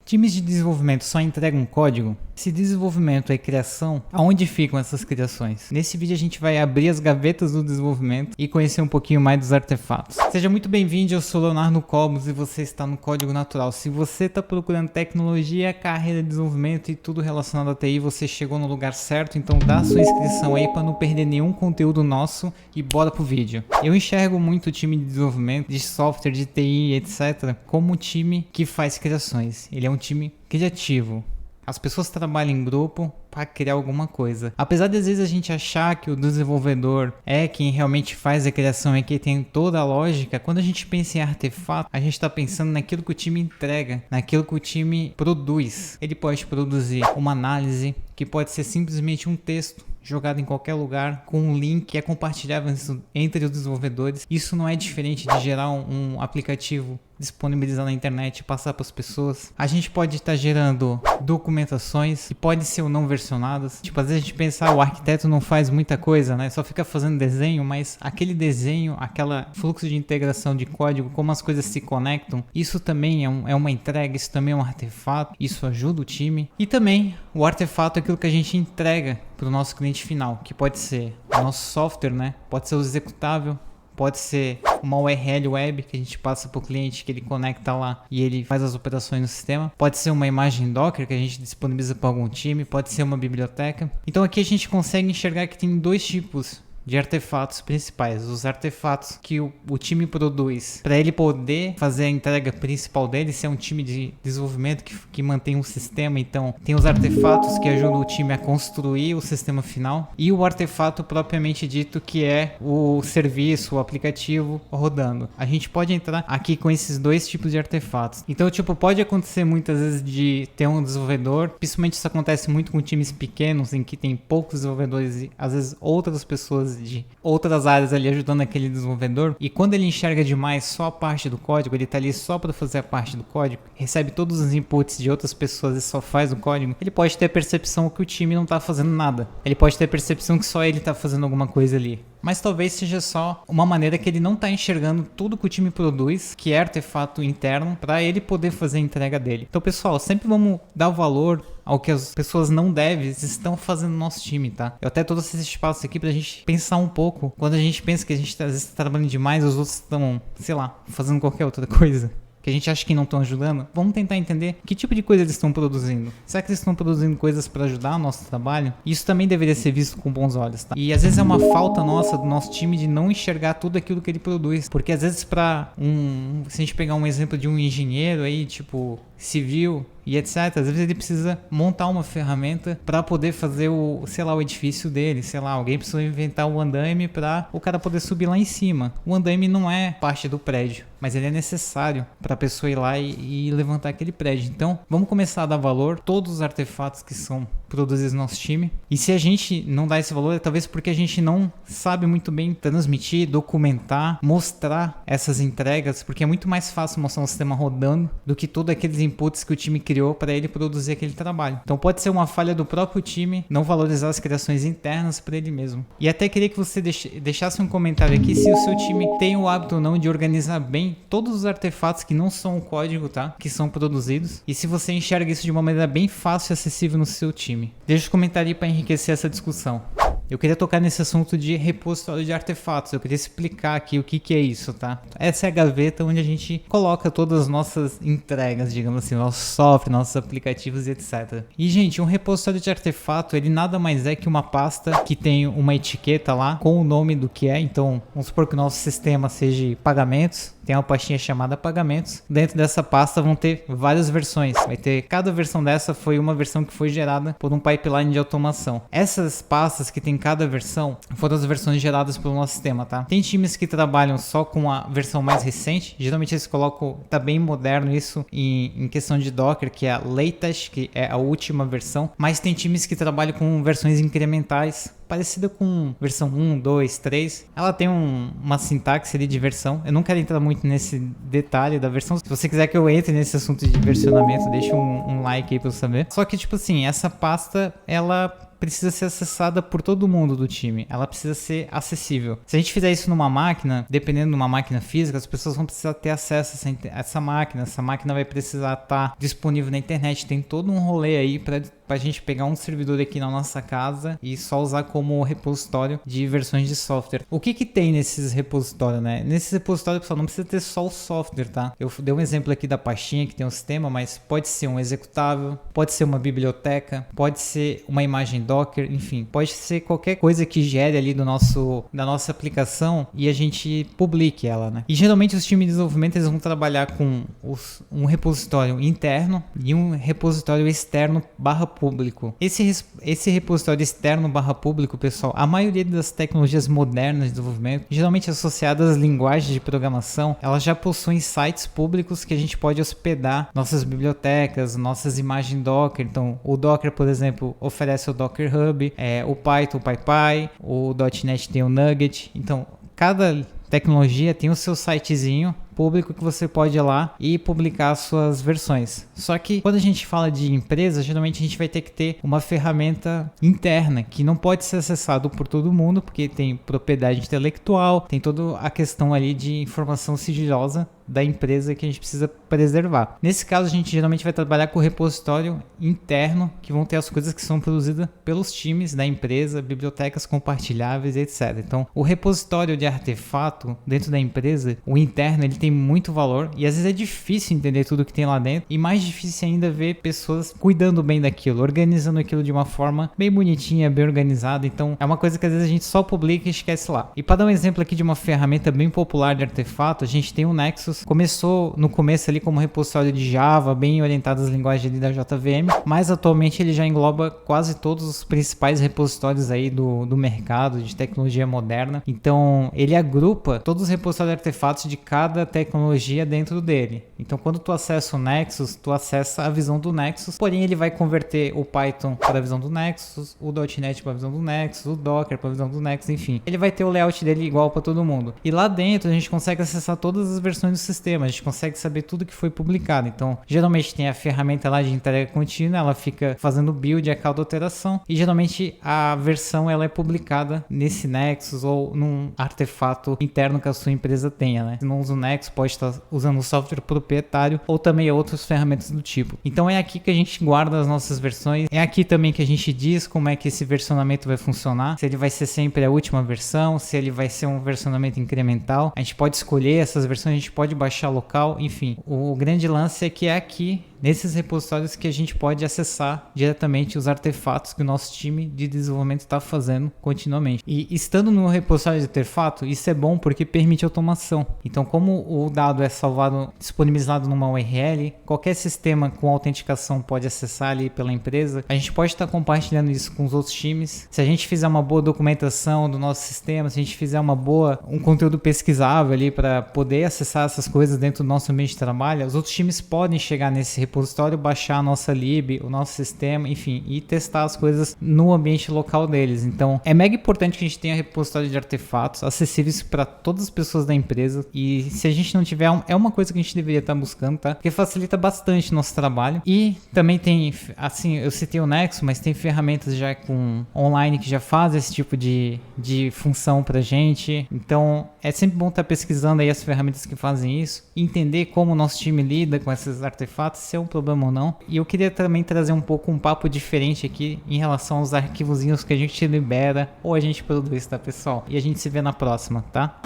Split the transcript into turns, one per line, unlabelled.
Times de desenvolvimento só entregam código? Se desenvolvimento é criação, aonde ficam essas criações? Nesse vídeo a gente vai abrir as gavetas do desenvolvimento e conhecer um pouquinho mais dos artefatos. Seja muito bem-vindo, eu sou Leonardo Cobos e você está no Código Natural. Se você está procurando tecnologia, carreira de desenvolvimento e tudo relacionado a TI, você chegou no lugar certo, então dá sua inscrição aí para não perder nenhum conteúdo nosso e bora pro vídeo. Eu enxergo muito o time de desenvolvimento, de software, de TI, etc. como um time que faz criações. Ele é um time criativo. As pessoas trabalham em grupo para criar alguma coisa. Apesar de às vezes a gente achar que o desenvolvedor é quem realmente faz a criação e que tem toda a lógica, quando a gente pensa em artefato, a gente está pensando naquilo que o time entrega, naquilo que o time produz. Ele pode produzir uma análise, que pode ser simplesmente um texto jogado em qualquer lugar, com um link que é compartilhável entre os desenvolvedores. Isso não é diferente de gerar um aplicativo, disponibilizar na internet e passar para as pessoas. A gente pode estar gerando documentações que podem ser ou não versionadas. Tipo, às vezes a gente pensa, o arquiteto não faz muita coisa, né? Só fica fazendo desenho, mas aquele desenho, aquele fluxo de integração de código, como as coisas se conectam, isso também é uma entrega, isso também é um artefato, isso ajuda o time. E também o artefato é aquilo que a gente entrega para o nosso cliente final, que pode ser o nosso software, né? Pode ser o executável, pode ser uma URL web que a gente passa para o cliente, que ele conecta lá e ele faz as operações no sistema. Pode ser uma imagem Docker que a gente disponibiliza para algum time, pode ser uma biblioteca. Então aqui a gente consegue enxergar que tem dois tipos de artefatos principais, os artefatos que o time produz para ele poder fazer a entrega principal dele, se é um time de desenvolvimento que mantém um sistema. Então tem os artefatos que ajudam o time a construir o sistema final e o artefato propriamente dito, que é o serviço, o aplicativo rodando. A gente pode entrar aqui com esses dois tipos de artefatos. Então tipo, pode acontecer muitas vezes de ter um desenvolvedor, principalmente isso acontece muito com times pequenos em que tem poucos desenvolvedores e às vezes outras pessoas de outras áreas ali ajudando aquele desenvolvedor, e quando ele enxerga demais só a parte do código, ele tá ali só para fazer a parte do código, recebe todos os inputs de outras pessoas e só faz o código, ele pode ter a percepção que o time não tá fazendo nada, ele pode ter a percepção que só ele tá fazendo alguma coisa ali. Mas talvez seja só uma maneira que ele não está enxergando tudo que o time produz, que é artefato interno, para ele poder fazer a entrega dele. Então, pessoal, sempre vamos dar valor ao que as pessoas não devs estão fazendo no nosso time, tá? Eu até trouxe esse espaço aqui pra gente pensar um pouco. Quando a gente pensa que a gente às vezes tá trabalhando demais, os outros estão, sei lá, fazendo qualquer outra coisa que a gente acha que não estão ajudando, vamos tentar entender que tipo de coisa eles estão produzindo. Será que eles estão produzindo coisas para ajudar o nosso trabalho? Isso também deveria ser visto com bons olhos, tá? E às vezes é uma falta nossa, do nosso time, de não enxergar tudo aquilo que ele produz. Porque às vezes se a gente pegar um exemplo de um engenheiro aí, tipo civil e etc, às vezes ele precisa montar uma ferramenta para poder fazer o edifício dele, alguém precisa inventar um andaime para o cara poder subir lá em cima. O andaime não é parte do prédio, mas ele é necessário para a pessoa ir lá e levantar aquele prédio. Então, vamos começar a dar valor a todos os artefatos que são produzidos no nosso time. E se a gente não dá esse valor, é talvez porque a gente não sabe muito bem transmitir, documentar, mostrar essas entregas, porque é muito mais fácil mostrar um sistema rodando do que todos aqueles inputs que o time criou para ele produzir aquele trabalho. Então pode ser uma falha do próprio time não valorizar as criações internas para ele mesmo. E até queria que você deixasse um comentário aqui se o seu time tem o hábito ou não de organizar bem todos os artefatos que não são o código, tá? Que são produzidos. E se você enxerga isso de uma maneira bem fácil e acessível no seu time. Deixa um comentário aí para enriquecer essa discussão. Eu queria tocar nesse assunto de repositório de artefatos. Eu queria explicar aqui o que é isso, tá? Essa é a gaveta onde a gente coloca todas as nossas entregas, digamos assim, nosso software, nossos aplicativos e etc. E, gente, um repositório de artefato, ele nada mais é que uma pasta que tem uma etiqueta lá com o nome do que é. Então, vamos supor que o nosso sistema seja pagamentos. Tem uma pastinha chamada pagamentos. Dentro dessa pasta vão ter várias versões. Cada versão dessa foi uma versão que foi gerada por um pipeline de automação. Essas pastas que tem cada versão foram as versões geradas pelo nosso sistema, tá? Tem times que trabalham só com a versão mais recente. Geralmente eles colocam, tá bem moderno isso em questão de Docker, que é a latest, que é a última versão. Mas tem times que trabalham com versões incrementais, parecida com versão 1, 2, 3. Ela tem uma sintaxe ali de versão. Eu não quero entrar muito nesse detalhe da versão. Se você quiser que eu entre nesse assunto de versionamento, deixa um like aí pra eu saber. Só que, tipo assim, essa pasta, ela precisa ser acessada por todo mundo do time. Ela precisa ser acessível. Se a gente fizer isso numa máquina, dependendo de uma máquina física, as pessoas vão precisar ter acesso a essa máquina. Essa máquina vai precisar estar disponível na internet. Tem todo um rolê aí pra gente pegar um servidor aqui na nossa casa e só usar como repositório de versões de software. O que tem nesses repositórios, né? Nesses repositórios, pessoal, não precisa ter só o software, tá? Eu dei um exemplo aqui da pastinha que tem um sistema, mas pode ser um executável, pode ser uma biblioteca, pode ser uma imagem Docker, enfim, pode ser qualquer coisa que gere ali da nossa aplicação e a gente publique ela, né? E geralmente os times de desenvolvimento eles vão trabalhar com um repositório interno e um repositório externo /público. Esse repositório externo /público, pessoal, a maioria das tecnologias modernas de desenvolvimento, geralmente associadas às linguagens de programação, elas já possuem sites públicos que a gente pode hospedar nossas bibliotecas, nossas imagens Docker. Então, o Docker, por exemplo, oferece o Docker Hub, o Python, o PyPy, o .NET tem o Nugget. Então, cada tecnologia tem o seu sitezinho público que você pode ir lá e publicar as suas versões. Só que quando a gente fala de empresa, geralmente a gente vai ter que ter uma ferramenta interna que não pode ser acessado por todo mundo, porque tem propriedade intelectual, tem toda a questão ali de informação sigilosa da empresa que a gente precisa preservar. Nesse caso, a gente geralmente vai trabalhar com o repositório interno, que vão ter as coisas que são produzidas pelos times da empresa, bibliotecas compartilháveis, etc. Então, o repositório de artefato dentro da empresa, o interno, ele tem muito valor e às vezes é difícil entender tudo que tem lá dentro e mais difícil ainda ver pessoas cuidando bem daquilo, organizando aquilo de uma forma bem bonitinha, bem organizada. Então, é uma coisa que às vezes a gente só publica e esquece lá. E para dar um exemplo aqui de uma ferramenta bem popular de artefato, a gente tem o Nexus. Começou no começo ali como repositório de Java, bem orientado às linguagens ali da JVM, mas atualmente ele já engloba quase todos os principais repositórios aí do mercado de tecnologia moderna. Então ele agrupa todos os repositórios de artefatos de cada tecnologia dentro dele. Então quando tu acessa o Nexus, tu acessa a visão do Nexus, porém ele vai converter o Python para a visão do Nexus, o .NET para a visão do Nexus, o Docker para a visão do Nexus, enfim. Ele vai ter o layout dele igual para todo mundo. E lá dentro a gente consegue acessar todas as versões do sistema, a gente consegue saber tudo que foi publicado. Então, geralmente tem a ferramenta lá de entrega contínua, ela fica fazendo build a cada alteração e geralmente a versão ela é publicada nesse Nexus ou num artefato interno que a sua empresa tenha, né? Se não usa o Nexus, pode estar usando o software proprietário ou também outras ferramentas do tipo. Então é aqui que a gente guarda as nossas versões, é aqui também que a gente diz como é que esse versionamento vai funcionar, se ele vai ser sempre a última versão, se ele vai ser um versionamento incremental. A gente pode escolher essas versões, a gente pode baixar local, enfim. O grande lance é que é aqui nesses repositórios que a gente pode acessar diretamente os artefatos que o nosso time de desenvolvimento está fazendo continuamente. E estando no repositório de artefato, isso é bom porque permite automação. Então, como o dado é salvado, disponibilizado numa URL, qualquer sistema com autenticação pode acessar ali pela empresa. A gente pode estar compartilhando isso com os outros times. Se a gente fizer uma boa documentação do nosso sistema, se a gente fizer um conteúdo pesquisável ali para poder acessar essas coisas dentro do nosso ambiente de trabalho, os outros times podem chegar nesse repositório, baixar a nossa lib, o nosso sistema, enfim, e testar as coisas no ambiente local deles. Então, é mega importante que a gente tenha repositório de artefatos acessíveis para todas as pessoas da empresa e se a gente não tiver, é uma coisa que a gente deveria estar buscando, tá? Porque facilita bastante o nosso trabalho. E também tem, assim, eu citei o Nexus, mas tem ferramentas já com online que já fazem esse tipo de função pra gente. Então, é sempre bom estar pesquisando aí as ferramentas que fazem isso, entender como o nosso time lida com esses artefatos, se é um problema ou não. E eu queria também trazer um pouco um papo diferente aqui em relação aos arquivozinhos que a gente libera ou a gente produz, tá, pessoal? E a gente se vê na próxima, tá?